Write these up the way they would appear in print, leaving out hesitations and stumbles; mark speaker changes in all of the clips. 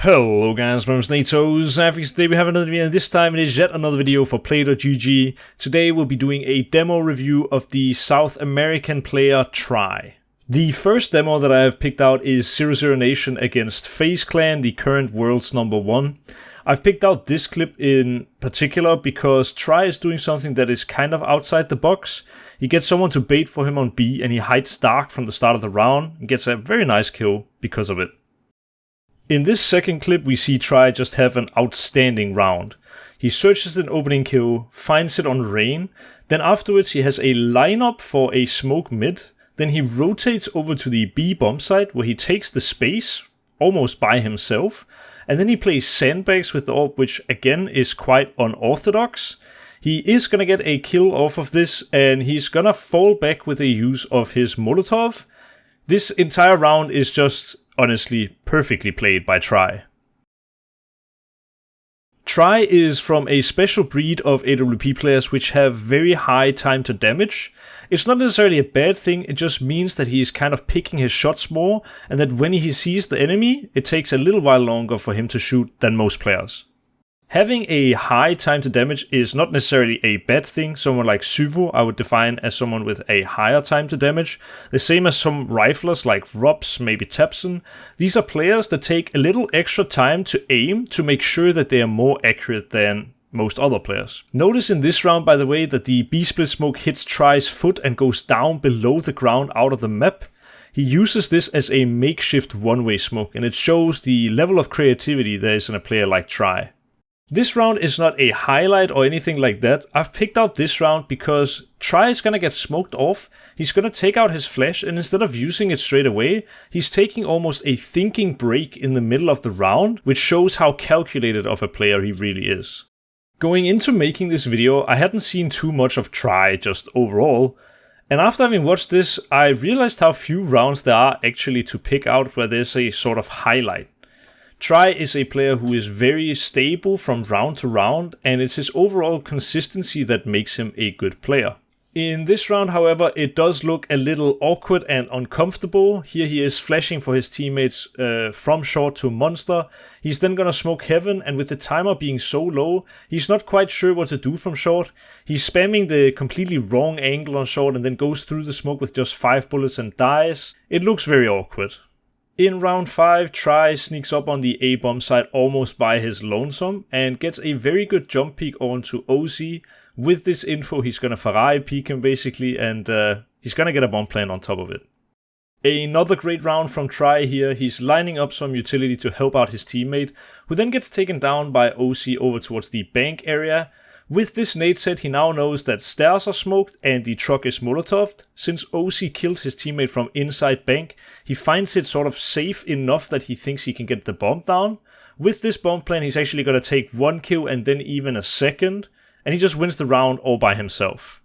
Speaker 1: Hello guys, my name is NaToSaphix. Today we have another video, and this time it is yet another video for Play.gg. Today we'll be doing a demo review of the South American player Try. The first demo that I have picked out is 00Nation against FaZe Clan, the current world's #1. I've picked out this clip in particular because Try is doing something that is kind of outside the box. He gets someone to bait for him on B and he hides dark from the start of the round and gets a very nice kill because of it. In this second clip we see Try just have an outstanding round. He searches an opening kill, finds it on Rain, then afterwards he has a lineup for a smoke mid, then he rotates over to the B bomb site where he takes the space, almost by himself, and then he plays sandbags with the AWP, which again is quite unorthodox. He is gonna get a kill off of this and he's gonna fall back with a use of his Molotov. This entire round is just honestly perfectly played by Try. Try is from a special breed of AWP players which have very high time to damage. It's not necessarily a bad thing, it just means that he's kind of picking his shots more, and that when he sees the enemy, it takes a little while longer for him to shoot than most players. Having a high time to damage is not necessarily a bad thing. Someone like Suvo I would define as someone with a higher time to damage. The same as some riflers like Robs, maybe Tapson. These are players that take a little extra time to aim to make sure that they are more accurate than most other players. Notice in this round, by the way, that the B-split smoke hits Try's foot and goes down below the ground out of the map. He uses this as a makeshift one-way smoke, and it shows the level of creativity there is in a player like Try. This round is not a highlight or anything like that. I've picked out this round because Try is gonna get smoked off, he's gonna take out his flash, and instead of using it straight away, he's taking almost a thinking break in the middle of the round, which shows how calculated of a player he really is. Going into making this video, I hadn't seen too much of Try just overall, and after having watched this, I realized how few rounds there are actually to pick out where there's a sort of highlight. Try is a player who is very stable from round to round, and it's his overall consistency that makes him a good player. In this round, however, it does look a little awkward and uncomfortable. Here he is flashing for his teammates from short to monster. He's then gonna smoke heaven, and with the timer being so low, he's not quite sure what to do from short. He's spamming the completely wrong angle on short and then goes through the smoke with just 5 bullets and dies. It looks very awkward. In round 5, Try sneaks up on the A bomb site almost by his lonesome and gets a very good jump peek onto OZ. With this info, he's gonna Ferrari peek him basically, and he's gonna get a bomb plant on top of it. Another great round from Try here. He's lining up some utility to help out his teammate, who then gets taken down by OZ over towards the bank area. With this nade set, he now knows that stairs are smoked and the truck is molotoved. Since OZ killed his teammate from inside bank, he finds it sort of safe enough that he thinks he can get the bomb down. With this bomb plan, he's actually going to take 1 kill and then even a second, and he just wins the round all by himself.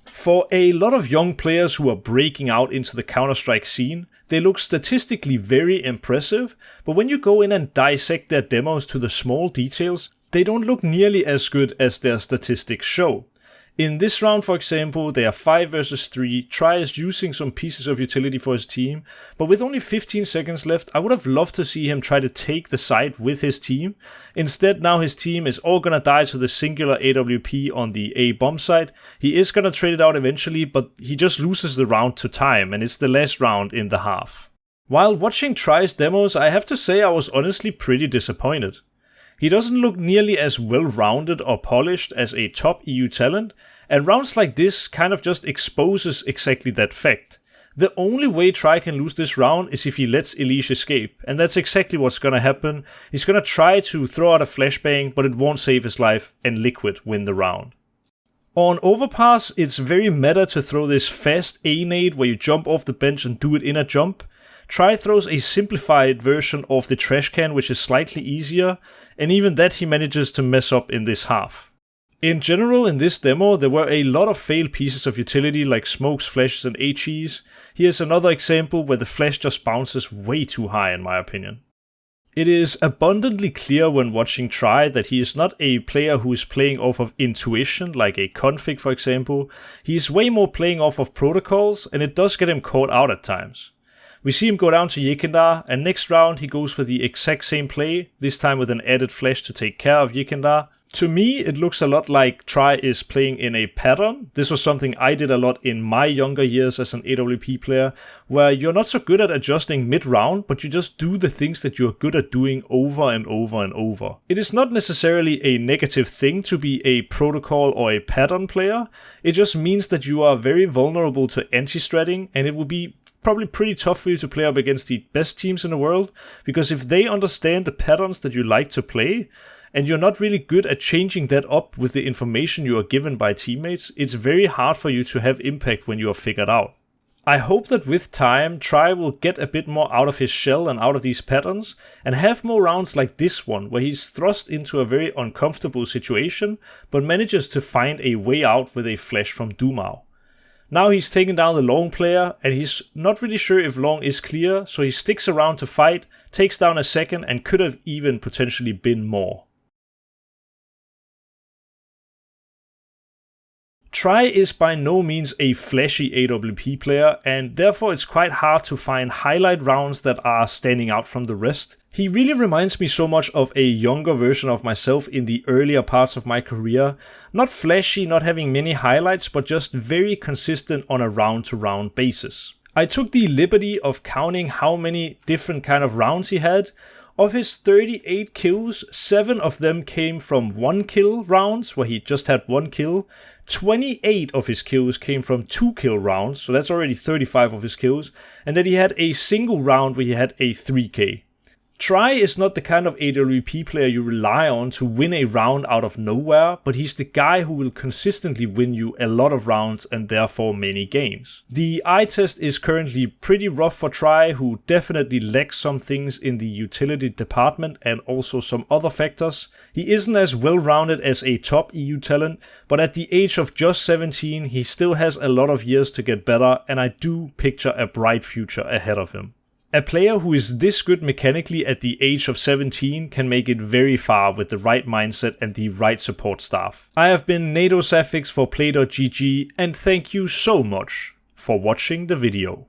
Speaker 1: For a lot of young players who are breaking out into the Counter-Strike scene, they look statistically very impressive, but when you go in and dissect their demos to the small details, they don't look nearly as good as their statistics show. In this round, for example, they are 5 versus 3, Try is using some pieces of utility for his team, but with only 15 seconds left, I would have loved to see him try to take the site with his team. Instead, now his team is all gonna die to the singular AWP on the A bomb site. He is gonna trade it out eventually, but he just loses the round to time, and it's the last round in the half. While watching Try's demos, I have to say I was honestly pretty disappointed. He doesn't look nearly as well-rounded or polished as a top EU talent, and rounds like this kind of just exposes exactly that fact. The only way Try can lose this round is if he lets Elish escape, and that's exactly what's gonna happen. He's gonna try to throw out a flashbang, but it won't save his life, and Liquid win the round. On overpass, it's very meta to throw this fast A-nade where you jump off the bench and do it in a jump. Try throws a simplified version of the trash can, which is slightly easier, and even that he manages to mess up in this half. In general, in this demo, there were a lot of failed pieces of utility like smokes, flashes, and HEs. Here's another example where the flash just bounces way too high in my opinion. It is abundantly clear when watching Try that he is not a player who is playing off of intuition like a config for example. He is way more playing off of protocols, and it does get him caught out at times. We see him go down to Yekindar, and next round he goes for the exact same play, this time with an added flash to take care of Yekindar. To me, it looks a lot like Try is playing in a pattern. This was something I did a lot in my younger years as an AWP player, where you're not so good at adjusting mid-round, but you just do the things that you're good at doing over and over and over. It is not necessarily a negative thing to be a protocol or a pattern player. It just means that you are very vulnerable to anti-stratting, and it will be probably pretty tough for you to play up against the best teams in the world, because if they understand the patterns that you like to play, and you're not really good at changing that up with the information you are given by teammates, it's very hard for you to have impact when you are figured out. I hope that with time, Try will get a bit more out of his shell and out of these patterns, and have more rounds like this one, where he's thrust into a very uncomfortable situation, but manages to find a way out with a flash from Dumao. Now he's taken down the long player, and he's not really sure if long is clear, so he sticks around to fight, takes down a second, and could have even potentially been more. Try is by no means a flashy AWP player, and therefore it's quite hard to find highlight rounds that are standing out from the rest. He really reminds me so much of a younger version of myself in the earlier parts of my career. Not flashy, not having many highlights, but just very consistent on a round-to-round basis. I took the liberty of counting how many different kind of rounds he had. Of his 38 kills, 7 of them came from 1 kill rounds, where he just had 1 kill. 28 of his kills came from 2 kill rounds, so that's already 35 of his kills. And then he had a single round where he had a 3k. Try is not the kind of AWP player you rely on to win a round out of nowhere, but he's the guy who will consistently win you a lot of rounds and therefore many games. The eye test is currently pretty rough for Try, who definitely lacks some things in the utility department and also some other factors. He isn't as well-rounded as a top EU talent, but at the age of just 17 he still has a lot of years to get better, and I do picture a bright future ahead of him. A player who is this good mechanically at the age of 17 can make it very far with the right mindset and the right support staff. I have been NaToSaphix for Play.gg, and thank you so much for watching the video.